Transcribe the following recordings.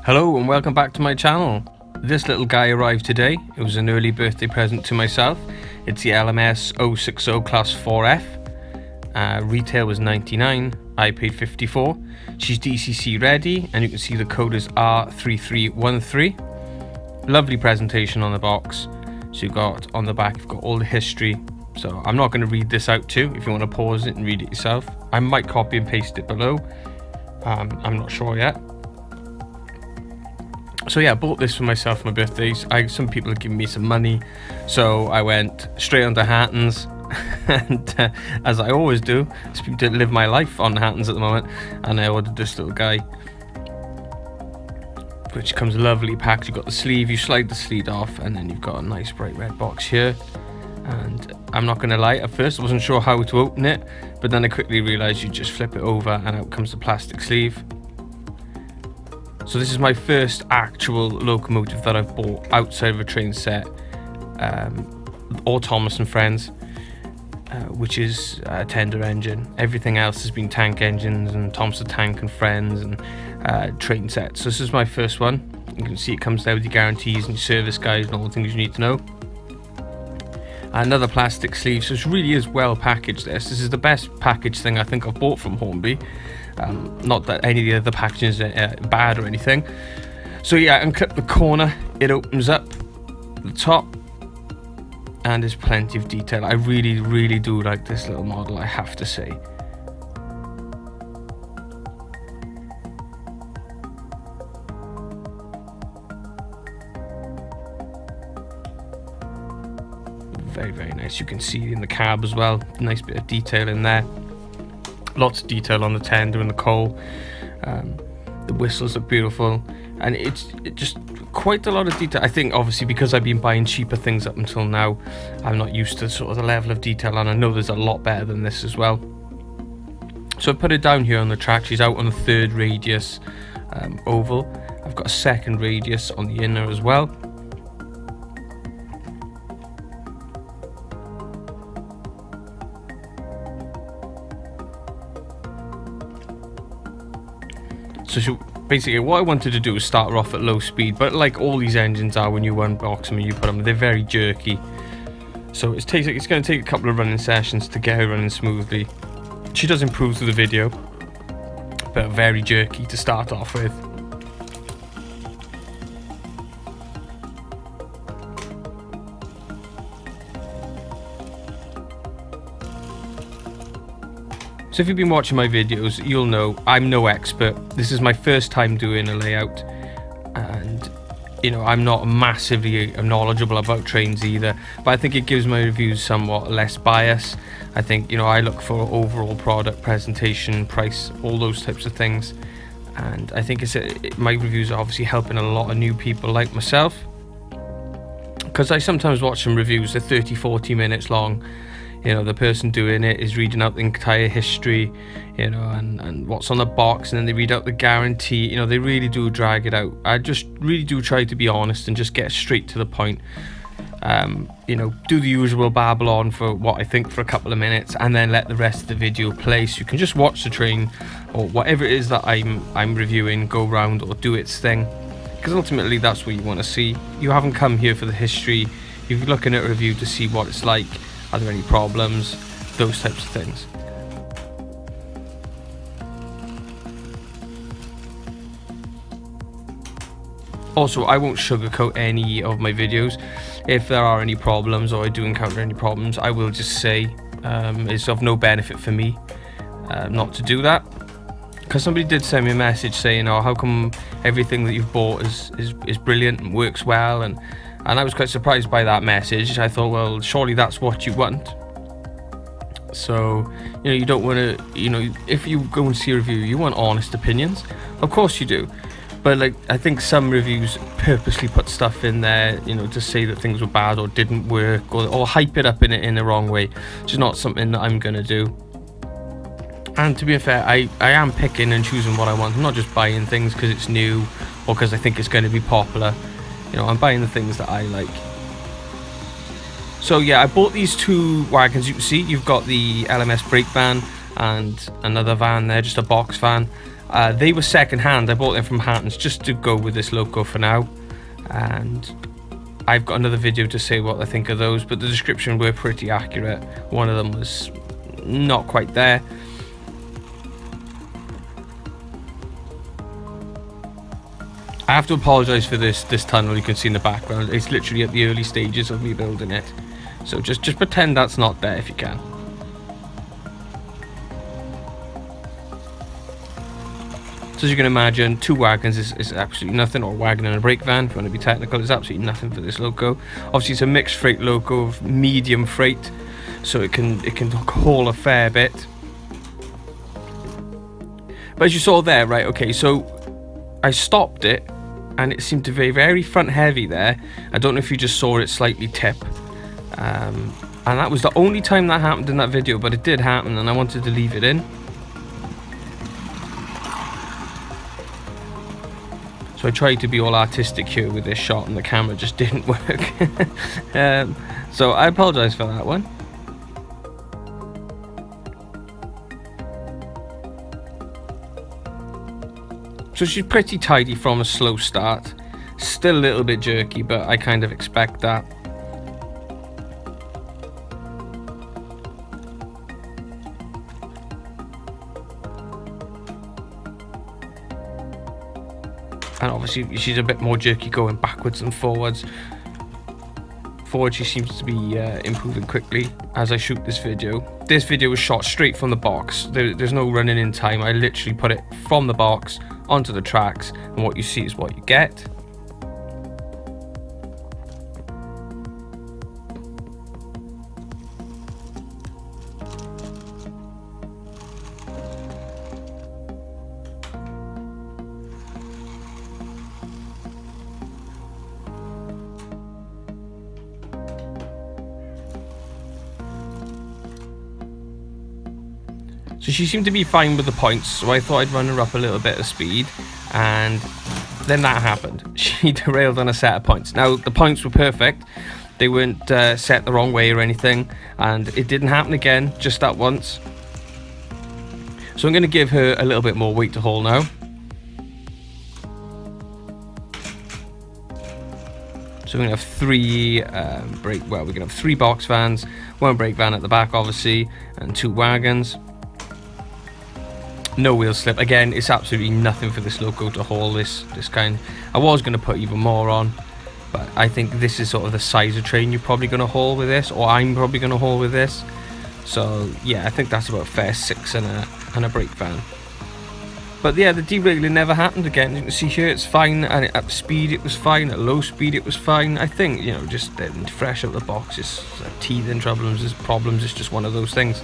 Hello and welcome back to my channel. This little guy arrived today. It was an early birthday present to myself. It's the LMS 060 Class 4F. Retail was 99, I paid 54. She's DCC ready and you can see the code is R3313. Lovely presentation on the box. So you've got on the back, you've got all the history. So I'm not going to read this out too. If you want to pause it and read it yourself, I might copy and paste it below. I'm not sure yet. So yeah, I bought this for myself for my birthdays. Some people have given me some money, so I went straight onto Hattons, and as I always do, I to live my life on Hattons at the moment, and I ordered this little guy, which comes lovely packed. You've got the sleeve, you slide the sleeve off, and then you've got a nice bright red box here. And I'm not going to lie, at first I wasn't sure how to open it, but then I quickly realised you just flip it over and out comes the plastic sleeve. So this is my first actual locomotive that I've bought outside of a train set, or Thomas and Friends, which is a tender engine. Everything else has been tank engines and Thomas the Tank and Friends and train sets. So this is my first one. You can see it comes there with your guarantees and your service guides and all the things you need to know. Another plastic sleeve, so it really is well packaged. This is the best packaged thing I think I've bought from Hornby. Not that any of the other packaging is bad or anything. So yeah, unclip the corner, it opens up the top, and there's plenty of detail. I really do like this little model, I have to say. Very nice. You can see in the cab as well, nice bit of detail in there. Lots of detail on the tender and the coal. The whistles look beautiful, and it's just quite a lot of detail. I think obviously because I've been buying cheaper things up until now, I'm not used to sort of the level of detail, and I know there's a lot better than this as well. So I put it down here on the track. She's out on the third radius oval. I've got a second radius on the inner as well. So basically what I wanted to do was start her off at low speed, but like all these engines are when you unbox them and you put them, they're very jerky. So it's going to take a couple of running sessions to get her running smoothly. She does improve through the video, but very jerky to start off with. So if you've been watching my videos, you'll know I'm no expert. This is my first time doing a layout, and you know, I'm not massively knowledgeable about trains either, but I think it gives my reviews somewhat less bias. I think, you know, I look for overall product, presentation, price, all those types of things, and I think my reviews are obviously helping a lot of new people like myself, because I sometimes watch some reviews, they're 30-40 minutes long. You know, the person doing it is reading out the entire history, you know, and what's on the box, and then they read out the guarantee. You know, they really do drag it out. I just really do try to be honest and just get straight to the point. You know, do the usual babble on for what I think for a couple of minutes, and then let the rest of the video play, so you can just watch the train or whatever it is that I'm reviewing go round or do its thing, because ultimately that's what you want to see. You haven't come here for the history. You're looking at a review to see what it's like. Are there any problems? Those types of things. Also, I won't sugarcoat any of my videos. If there are any problems or I do encounter any problems, I will just say it's of no benefit for me not to do that. Because somebody did send me a message saying, oh, how come everything that you've bought is brilliant and works well, and I was quite surprised by that message. I thought, well, surely that's what you want. So, you know, you don't want to, you know, if you go and see a review, you want honest opinions. Of course you do. But like, I think some reviews purposely put stuff in there, you know, to say that things were bad or didn't work, or hype it up in the wrong way, which is not something that I'm going to do. And to be fair, I am picking and choosing what I want. I'm not just buying things because it's new or because I think it's going to be popular. You know, I'm buying the things that I like. So yeah, I bought these two wagons. You can see you've got the LMS brake van and another van there, just a box van. They were second hand. I bought them from Hattons just to go with this loco for now, and I've got another video to say what I think of those, but the description were pretty accurate. One of them was not quite there. I have to apologise for this tunnel you can see in the background. It's literally at the early stages of me building it, so just pretend that's not there if you can. So as you can imagine, 2 wagons is absolutely nothing, or a wagon and a brake van, if you want to be technical, is absolutely nothing for this loco. Obviously it's a mixed freight loco of medium freight, so it can haul a fair bit. But as you saw there, right, okay, so I stopped it, and it seemed to be very front heavy there. I don't know if you just saw it slightly tip. And that was the only time that happened in that video, but it did happen, and I wanted to leave it in. So I tried to be all artistic here with this shot, and the camera just didn't work. So I apologise for that one. So she's pretty tidy from a slow start. Still a little bit jerky, but I kind of expect that. And obviously she's a bit more jerky going backwards and forwards. Forward she seems to be improving quickly as I shoot this video. This video was shot straight from the box. There's no running in time. I literally put it from the box onto the tracks, and what you see is what you get. So she seemed to be fine with the points, so I thought I'd run her up a little bit of speed, and then that happened. She derailed on a set of points. Now, the points were perfect. They weren't set the wrong way or anything, and it didn't happen again, just that once. So I'm going to give her a little bit more weight to haul now. So we're going to have 3 we're going to have 3 box vans, 1 brake van at the back obviously, and 2 wagons. No wheel slip. Again, it's absolutely nothing for this loco to haul this kind. I was going to put even more on, but I think this is sort of the size of train you're probably going to haul with this, or I'm probably going to haul with this. So yeah, I think that's about a fair 6 and a brake van. But yeah, the derailing never happened again. You can see here it's fine, and at speed it was fine, at low speed it was fine. I think, you know, just fresh out the box, it's teething problems, it's just one of those things.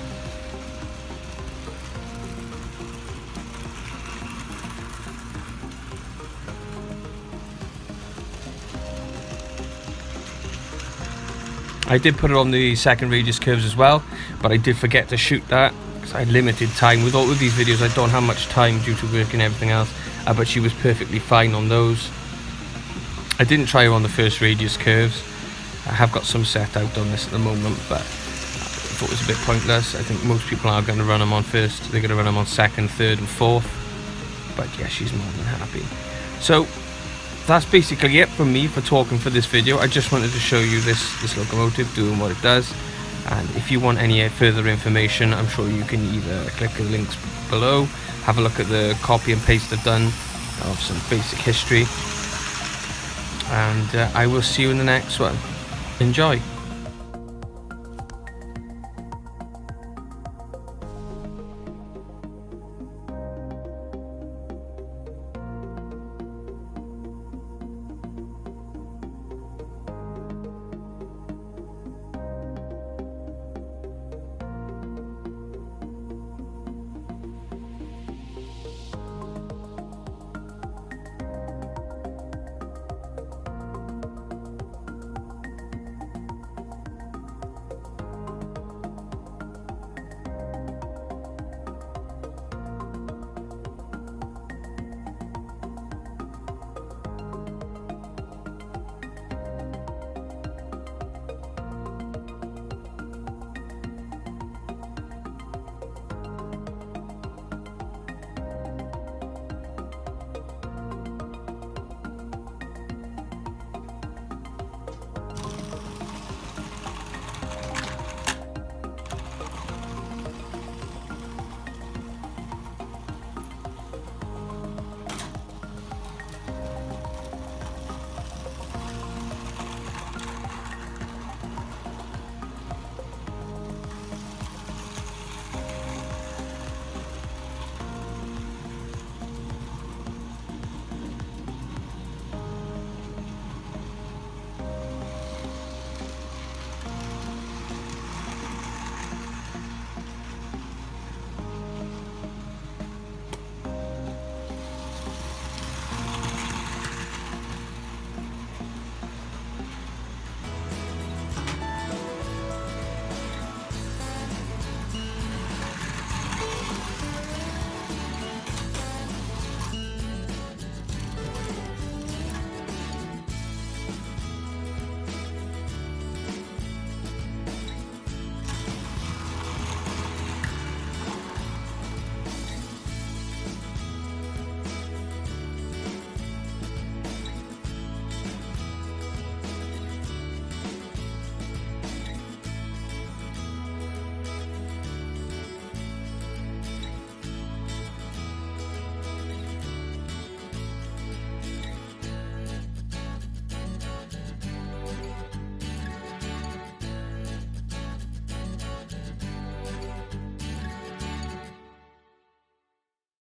I did put it on the second radius curves as well, but I did forget to shoot that because I had limited time. With all of these videos I don't have much time due to work and everything else, but she was perfectly fine on those. I didn't try her on the first radius curves. I have got some set out on this at the moment, but I thought it was a bit pointless. I think most people are going to run them on first, they're going to run them on second, third and fourth. But yeah, she's more than happy. So that's basically it from me for talking for this video. I just wanted to show you this locomotive doing what it does, and if you want any further information, I'm sure you can either click the links below, have a look at the copy and paste I've done of some basic history, and I will see you in the next one. Enjoy.